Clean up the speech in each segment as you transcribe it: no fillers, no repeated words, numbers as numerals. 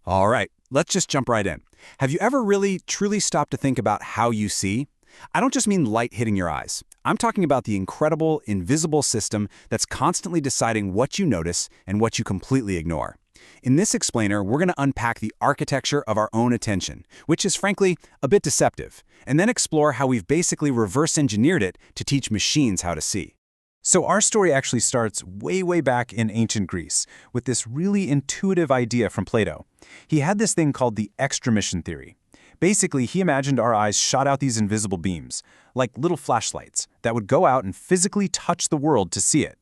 All right, let's just jump right in. Have you ever really, truly stopped to think about how you see? I don't just mean light hitting your eyes. I'm talking about the incredible, invisible system that's constantly deciding what you notice and what you completely ignore. In this explainer, we're going to unpack the architecture of our own attention, which is frankly a bit deceptive, and then explore how we've basically reverse engineered it to teach machines how to see. So our story actually starts way back in ancient Greece with this really intuitive idea from Plato. He had this thing called the extramission theory. Basically, he imagined our eyes shot out these invisible beams, like little flashlights, that would go out and physically touch the world to see it.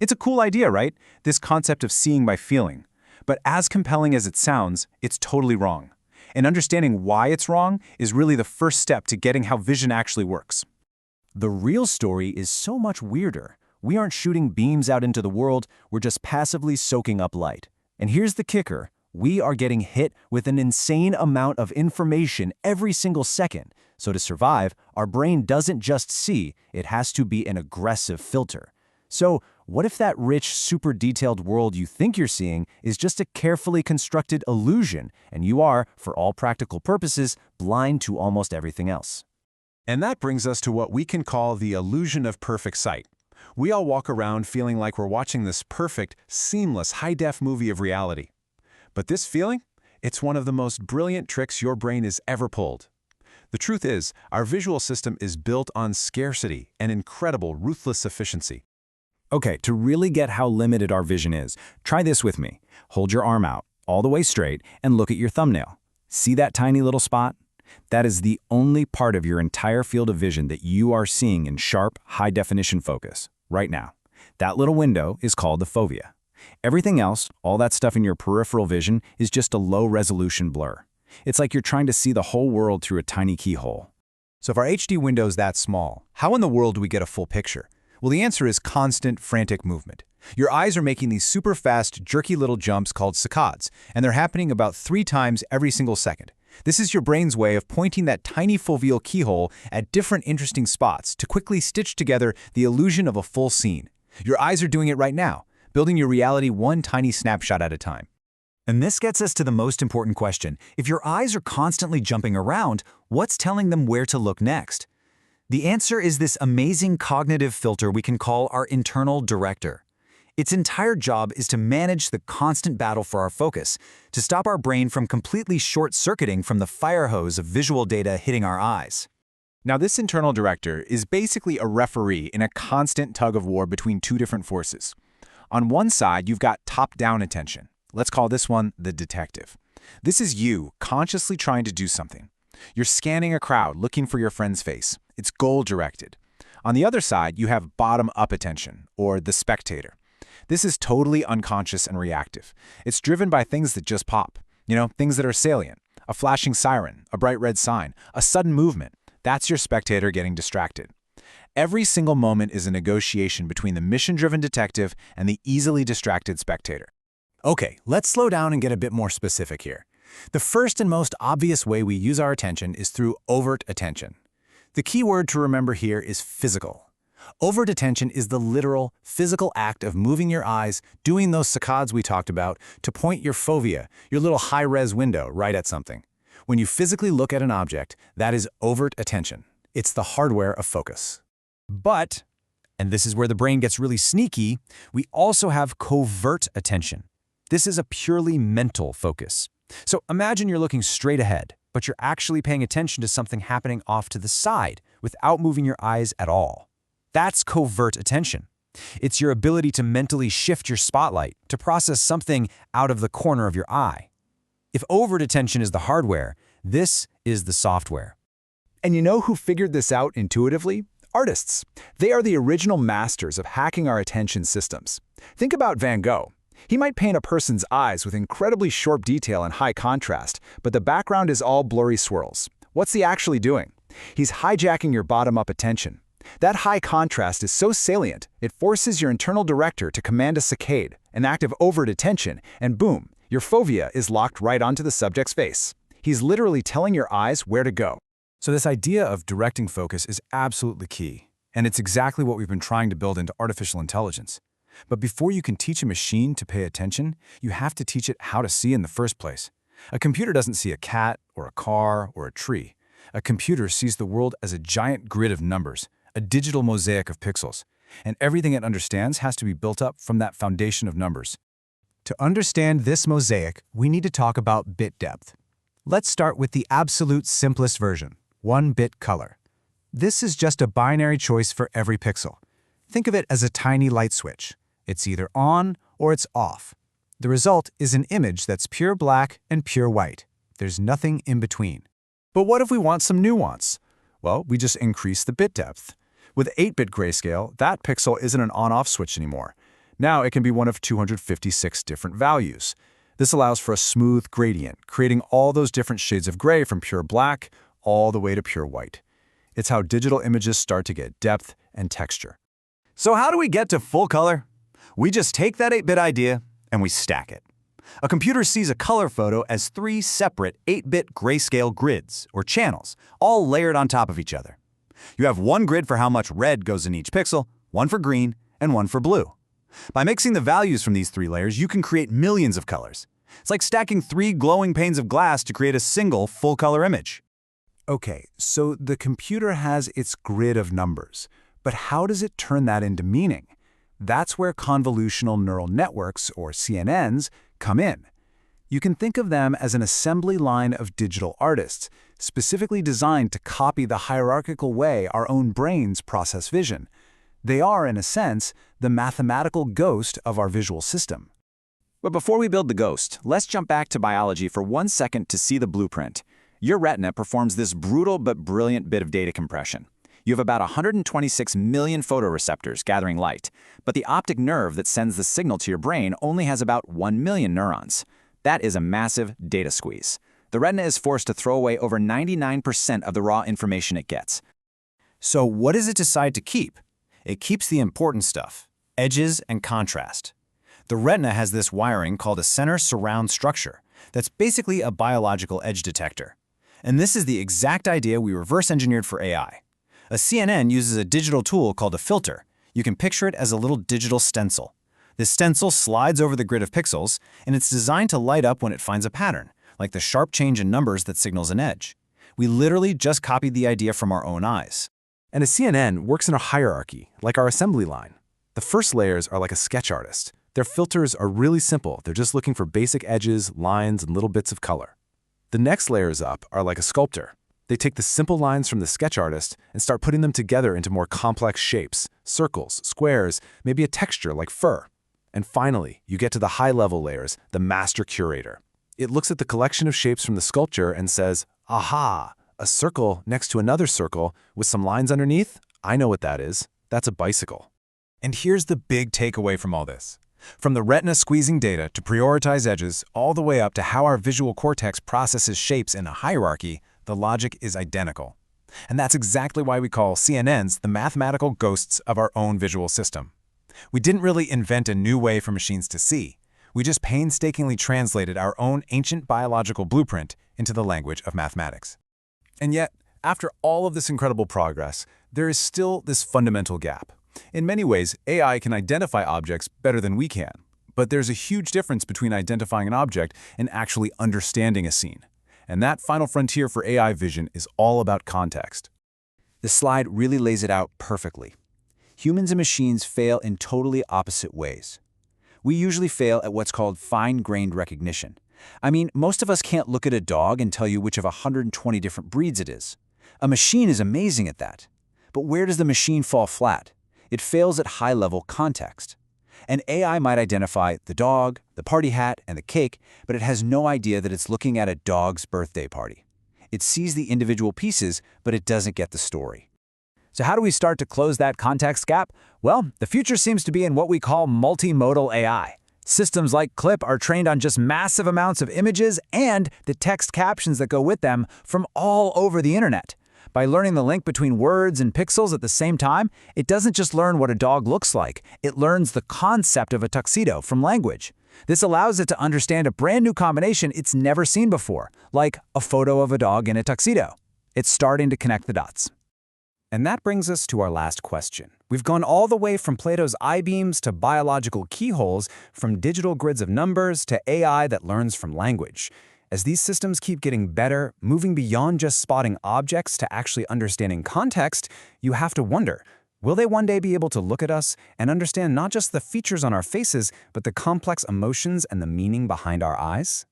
It's a cool idea, right? This concept of seeing by feeling. But as compelling as it sounds, it's totally wrong. And understanding why it's wrong is really the first step to getting how vision actually works. The real story is so much weirder. We aren't shooting beams out into the world, we're just passively soaking up light. And here's the kicker. We are getting hit with an insane amount of information every single second. So to survive, our brain doesn't just see, it has to be an aggressive filter. So what if that rich, super detailed world you think you're seeing is just a carefully constructed illusion, and you are, for all practical purposes, blind to almost everything else? And that brings us to what we can call the illusion of perfect sight. We all walk around feeling like we're watching this perfect, seamless, high-def movie of reality. But this feeling? It's one of the most brilliant tricks your brain has ever pulled. The truth is, our visual system is built on scarcity and incredible, ruthless efficiency. Okay, to really get how limited our vision is, try this with me. Hold your arm out, all the way straight, and look at your thumbnail. See that tiny little spot? That is the only part of your entire field of vision that you are seeing in sharp, high-definition focus, right now. That little window is called the fovea. Everything else, all that stuff in your peripheral vision, is just a low-resolution blur. It's like you're trying to see the whole world through a tiny keyhole. So if our HD window is that small, how in the world do we get a full picture? Well, the answer is constant, frantic movement. Your eyes are making these super fast, jerky little jumps called saccades, and they're happening about 3 times every single second. This is your brain's way of pointing that tiny foveal keyhole at different interesting spots to quickly stitch together the illusion of a full scene. Your eyes are doing it right now, building your reality one tiny snapshot at a time. And this gets us to the most important question. If your eyes are constantly jumping around, what's telling them where to look next? The answer is this amazing cognitive filter we can call our internal director. Its entire job is to manage the constant battle for our focus, to stop our brain from completely short-circuiting from the fire hose of visual data hitting our eyes. Now, this internal director is basically a referee in a constant tug-of-war between 2 different forces. On one side, you've got top-down attention. Let's call this one the detective. This is you consciously trying to do something. You're scanning a crowd, looking for your friend's face. It's goal-directed. On the other side, you have bottom-up attention, or the spectator. This is totally unconscious and reactive. It's driven by things that just pop. Things that are salient. A flashing siren, a bright red sign, a sudden movement. That's your spectator getting distracted. Every single moment is a negotiation between the mission-driven detective and the easily distracted spectator. Okay, let's slow down and get a bit more specific here. The first and most obvious way we use our attention is through overt attention. The key word to remember here is physical. Overt attention is the literal, physical act of moving your eyes, doing those saccades we talked about, to point your fovea, your little high-res window, right at something. When you physically look at an object, that is overt attention. It's the hardware of focus. But, and this is where the brain gets really sneaky, we also have covert attention. This is a purely mental focus. So imagine you're looking straight ahead, but you're actually paying attention to something happening off to the side without moving your eyes at all. That's covert attention. It's your ability to mentally shift your spotlight to process something out of the corner of your eye. If overt attention is the hardware, this is the software. And you know who figured this out intuitively? Artists. They are the original masters of hacking our attention systems. Think about Van Gogh. He might paint a person's eyes with incredibly sharp detail and high contrast, but the background is all blurry swirls. What's he actually doing? He's hijacking your bottom-up attention. That high contrast is so salient, it forces your internal director to command a saccade, an act of overt attention, and boom, your fovea is locked right onto the subject's face. He's literally telling your eyes where to go. So this idea of directing focus is absolutely key, and it's exactly what we've been trying to build into artificial intelligence. But before you can teach a machine to pay attention, you have to teach it how to see in the first place. A computer doesn't see a cat or a car or a tree. A computer sees the world as a giant grid of numbers, a digital mosaic of pixels, and everything it understands has to be built up from that foundation of numbers. To understand this mosaic, we need to talk about bit depth. Let's start with the absolute simplest version, 1-bit color. This is just a binary choice for every pixel. Think of it as a tiny light switch. It's either on or it's off. The result is an image that's pure black and pure white. There's nothing in between. But what if we want some nuance? Well, we just increase the bit depth. With 8-bit grayscale, that pixel isn't an on-off switch anymore. Now it can be one of 256 different values. This allows for a smooth gradient, creating all those different shades of gray from pure black all the way to pure white. It's how digital images start to get depth and texture. So how do we get to full color? We just take that 8-bit idea and we stack it. A computer sees a color photo as 3 separate 8-bit grayscale grids, or channels, all layered on top of each other. You have one grid for how much red goes in each pixel, one for green, and one for blue. By mixing the values from these 3 layers, you can create millions of colors. It's like stacking 3 glowing panes of glass to create a single full-color image. Okay, so the computer has its grid of numbers, but how does it turn that into meaning? That's where convolutional neural networks, or CNNs, come in. You can think of them as an assembly line of digital artists, specifically designed to copy the hierarchical way our own brains process vision. They are, in a sense, the mathematical ghost of our visual system. But before we build the ghost, let's jump back to biology for 1 second to see the blueprint. Your retina performs this brutal but brilliant bit of data compression. You have about 126 million photoreceptors gathering light, but the optic nerve that sends the signal to your brain only has about 1 million neurons. That is a massive data squeeze. The retina is forced to throw away over 99% of the raw information it gets. So what does it decide to keep? It keeps the important stuff, edges and contrast. The retina has this wiring called a center surround structure that's basically a biological edge detector. And this is the exact idea we reverse engineered for AI. A CNN uses a digital tool called a filter. You can picture it as a little digital stencil. This stencil slides over the grid of pixels, and it's designed to light up when it finds a pattern, like the sharp change in numbers that signals an edge. We literally just copied the idea from our own eyes. And a CNN works in a hierarchy, like our assembly line. The first layers are like a sketch artist. Their filters are really simple. They're just looking for basic edges, lines, and little bits of color. The next layers up are like a sculptor. They take the simple lines from the sketch artist and start putting them together into more complex shapes, circles, squares, maybe a texture like fur. And finally, you get to the high-level layers, the master curator. It looks at the collection of shapes from the sculpture and says, aha, a circle next to another circle with some lines underneath? I know what that is. That's a bicycle. And here's the big takeaway from all this. From the retina squeezing data to prioritize edges, all the way up to how our visual cortex processes shapes in a hierarchy, the logic is identical. And that's exactly why we call CNNs the mathematical ghosts of our own visual system. We didn't really invent a new way for machines to see. We just painstakingly translated our own ancient biological blueprint into the language of mathematics. And yet, after all of this incredible progress, there is still this fundamental gap. In many ways, AI can identify objects better than we can, but there's a huge difference between identifying an object and actually understanding a scene. And that final frontier for AI vision is all about context. This slide really lays it out perfectly. Humans and machines fail in totally opposite ways. We usually fail at what's called fine-grained recognition. I mean, most of us can't look at a dog and tell you which of 120 different breeds it is. A machine is amazing at that. But where does the machine fall flat? It fails at high-level context. An AI might identify the dog, the party hat, and the cake, but it has no idea that it's looking at a dog's birthday party. It sees the individual pieces, but it doesn't get the story. So how do we start to close that context gap? Well, the future seems to be in what we call multi-modal AI. Systems like Clip are trained on just massive amounts of images and the text captions that go with them from all over the internet. By learning the link between words and pixels at the same time, it doesn't just learn what a dog looks like, it learns the concept of a tuxedo from language. This allows it to understand a brand new combination it's never seen before, like a photo of a dog in a tuxedo. It's starting to connect the dots. And that brings us to our last question. We've gone all the way from Plato's I-beams to biological keyholes, from digital grids of numbers to AI that learns from language. As these systems keep getting better, moving beyond just spotting objects to actually understanding context, you have to wonder, will they one day be able to look at us and understand not just the features on our faces, but the complex emotions and the meaning behind our eyes?